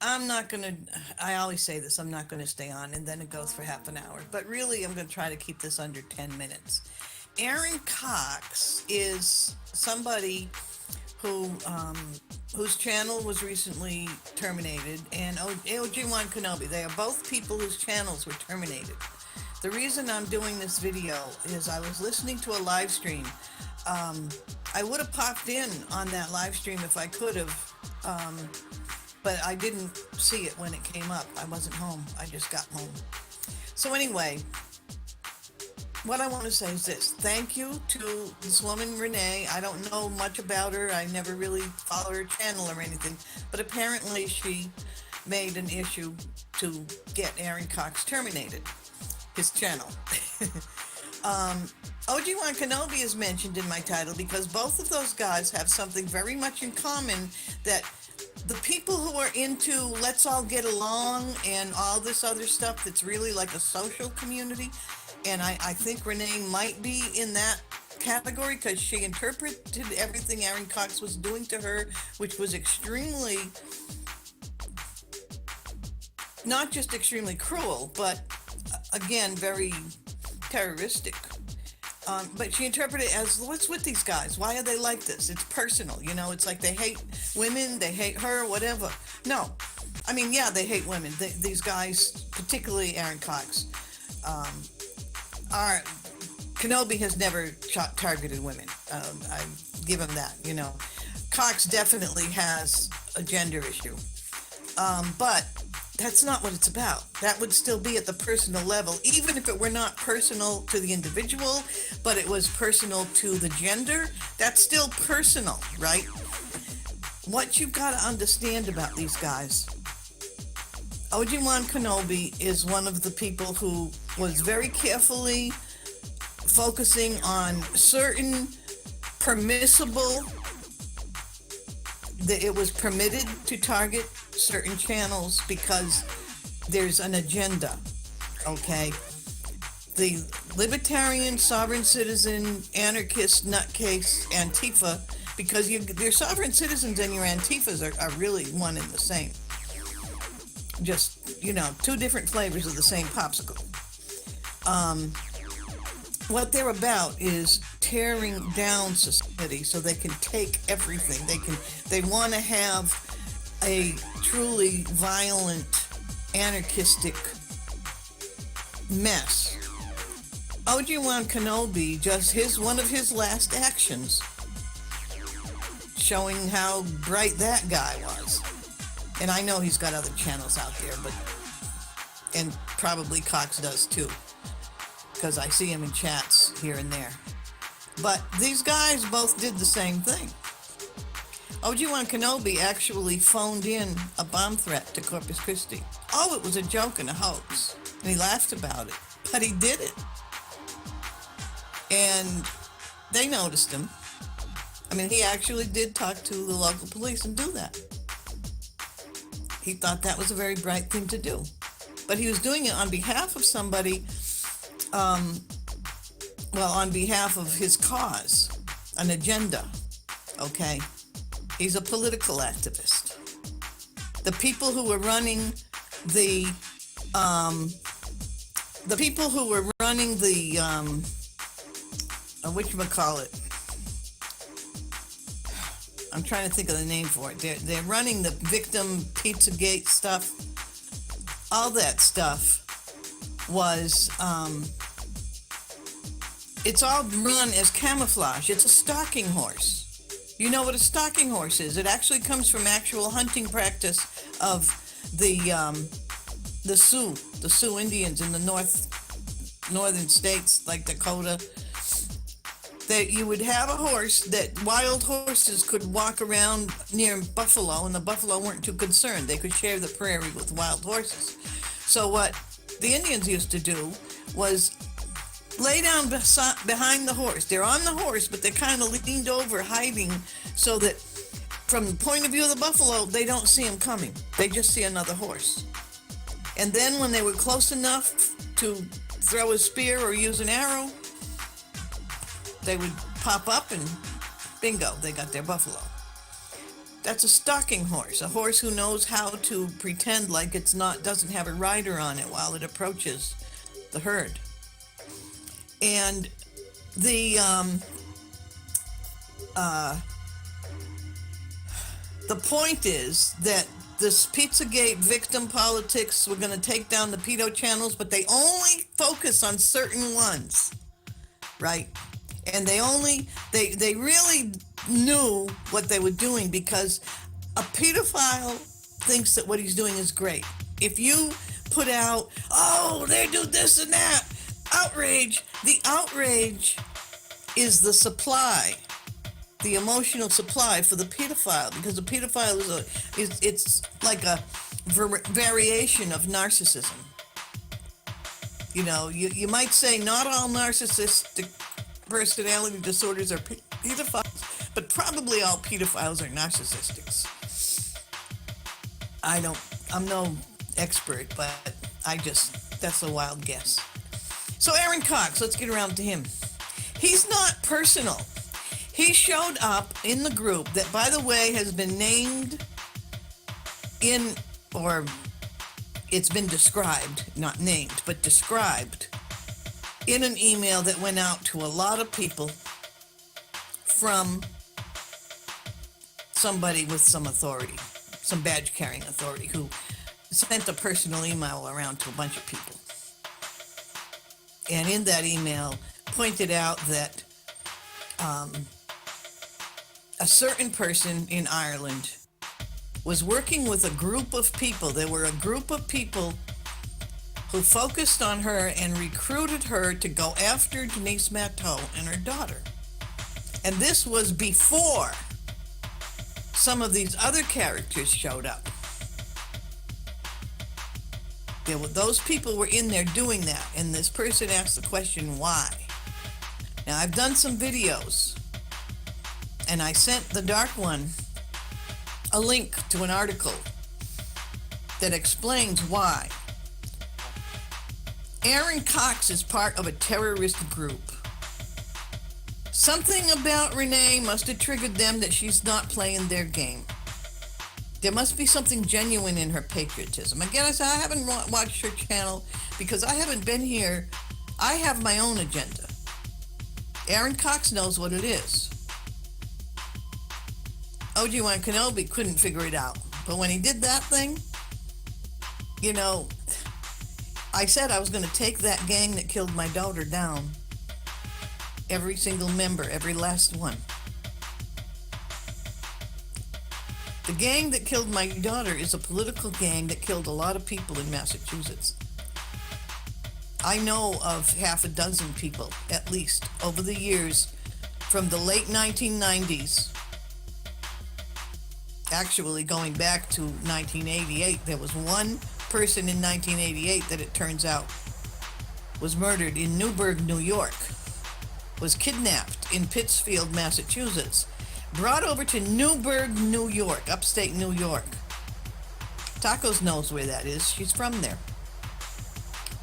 I'm not going to, I always say this, I'm not going to stay on, and then it goes for half an hour. But really, I'm going to try to keep this under 10 minutes. Aaron Cox is somebody who whose channel was recently terminated, and OG1 Kenobi. They are both people whose channels were terminated. The reason I'm doing this video is I was listening to a live stream. I would have popped in on that live stream if I could have, but I didn't see it when it came up. I wasn't home. I just got home. So anyway, what I want to say is this. Thank you to this woman, Renee. I don't know much about her. I never really follow her channel or anything, but apparently she made an issue to get Aaron Cox terminated, his channel. OG1 Kenobi is mentioned in my title because both of those guys have something very much in common, that the people who are into let's all get along and all this other stuff that's really like a social community, and I think Renee might be in that category because she interpreted everything Aaron Cox was doing to her, which was extremely, not just extremely cruel, but again, very terroristic. But she interpreted it as, what's with these guys? Why are they like this? It's personal, you know? It's like they hate women, they hate her, whatever. No. I mean, yeah, they hate women. These guys, particularly Aaron Cox, are... Kenobi has never targeted women. I give him that, you know. Cox definitely has a gender issue. But that's not what it's about. That would still be at the personal level, even if it were not personal to the individual, but it was personal to the gender. That's still personal, right? What you've got to understand about these guys, OG1 Kenobi is one of the people who was very carefully focusing on certain permissible, that it was permitted to target certain channels because there's an agenda, okay? The libertarian, sovereign citizen, anarchist, nutcase, Antifa, because your sovereign citizens and your Antifas are really one and the same. Just, you know, two different flavors of the same popsicle. What they're about is tearing down society so they can take everything. They want to have a truly violent, anarchistic mess. OG1 Kenobi, just one of his last actions, showing how bright that guy was. And I know he's got other channels out there, and probably Cox does too, because I see him in chats here and there. But these guys both did the same thing. OG1 Kenobi actually phoned in a bomb threat to Corpus Christi. Oh, it was a joke and a hoax. And he laughed about it. But he did it. And they noticed him. I mean, he actually did talk to the local police and do that. He thought that was a very bright thing to do. But he was doing it on behalf of somebody, on behalf of his cause, an agenda, okay? He's a political activist. The people who were running the whatchamacallit, I'm trying to think of the name for it. They're running the victim Pizzagate stuff. All that stuff was, it's all run as camouflage. It's a stalking horse. You know what a stalking horse is? It actually comes from actual hunting practice of the Sioux Indians in the northern states like Dakota. That you would have a horse that wild horses could walk around near buffalo, and the buffalo weren't too concerned. They could share the prairie with wild horses. So what the Indians used to do was lay down behind the horse. They're on the horse, but they're kind of leaned over, hiding, so that from the point of view of the buffalo, they don't see him coming. They just see another horse. And then when they were close enough to throw a spear or use an arrow, they would pop up and bingo, they got their buffalo. That's a stalking horse, a horse who knows how to pretend like it's not doesn't have a rider on it while it approaches the herd. And the the point is that this Pizzagate victim politics, we're going to take down the pedo channels, but they only focus on certain ones, right? And they really knew what they were doing, because a pedophile thinks that what he's doing is great. If you put out, oh, they do this and that, outrage, the outrage is the supply, the emotional supply for the pedophile, because the pedophile it's like a variation of narcissism. You know, you might say not all narcissistic personality disorders are pedophiles, but probably all pedophiles are narcissistics. I'm no expert, but that's a wild guess. So Aaron Cox, let's get around to him. He's not personal. He showed up in the group that, by the way, has been named or it's been described, not named, but described in an email that went out to a lot of people from somebody with some authority, some badge-carrying authority, who sent a personal email around to a bunch of people. And in that email pointed out that a certain person in Ireland was working with a group of people. There were a group of people who focused on her and recruited her to go after Denise Matteau and her daughter. And this was before some of these other characters showed up. Those people were in there doing that, and this person asked the question, why? Now, I've done some videos, and I sent the dark one a link to an article that explains why. Aaron Cox is part of a terrorist group. Something about Renee must have triggered them that she's not playing their game. There must be something genuine in her patriotism. Again, I said I haven't watched her channel because I haven't been here. I have my own agenda. Aaron Cox knows what it is. Obi-Wan Kenobi couldn't figure it out. But when he did that thing, you know, I said I was going to take that gang that killed my daughter down. Every single member, every last one. The gang that killed my daughter is a political gang that killed a lot of people in Massachusetts. I know of half a dozen people, at least, over the years, from the late 1990s. Actually, going back to 1988, there was one person in 1988 that it turns out was murdered in Newburgh, New York, was kidnapped in Pittsfield, Massachusetts, brought over to Newburgh, New York, upstate New York. Tacos knows where that is. She's from there.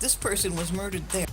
This person was murdered there.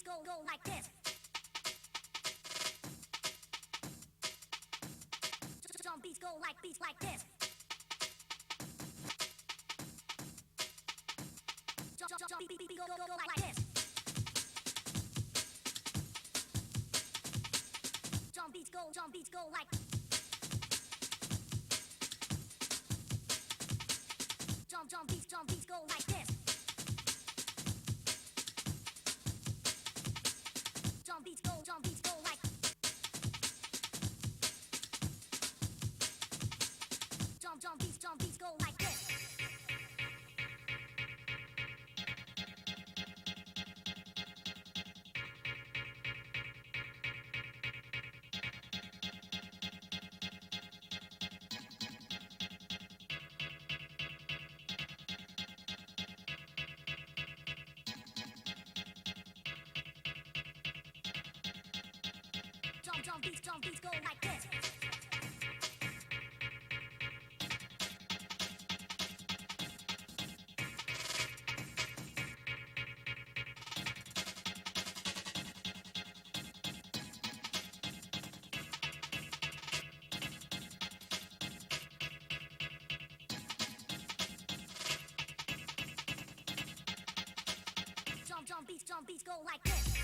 go like this. Drum beats go like this. Drum beat go like this. Drum beats go like. Drum beats go like this. Drum beats go like. Drum beats go like this. Drum beats go like this. Drum beats go like this.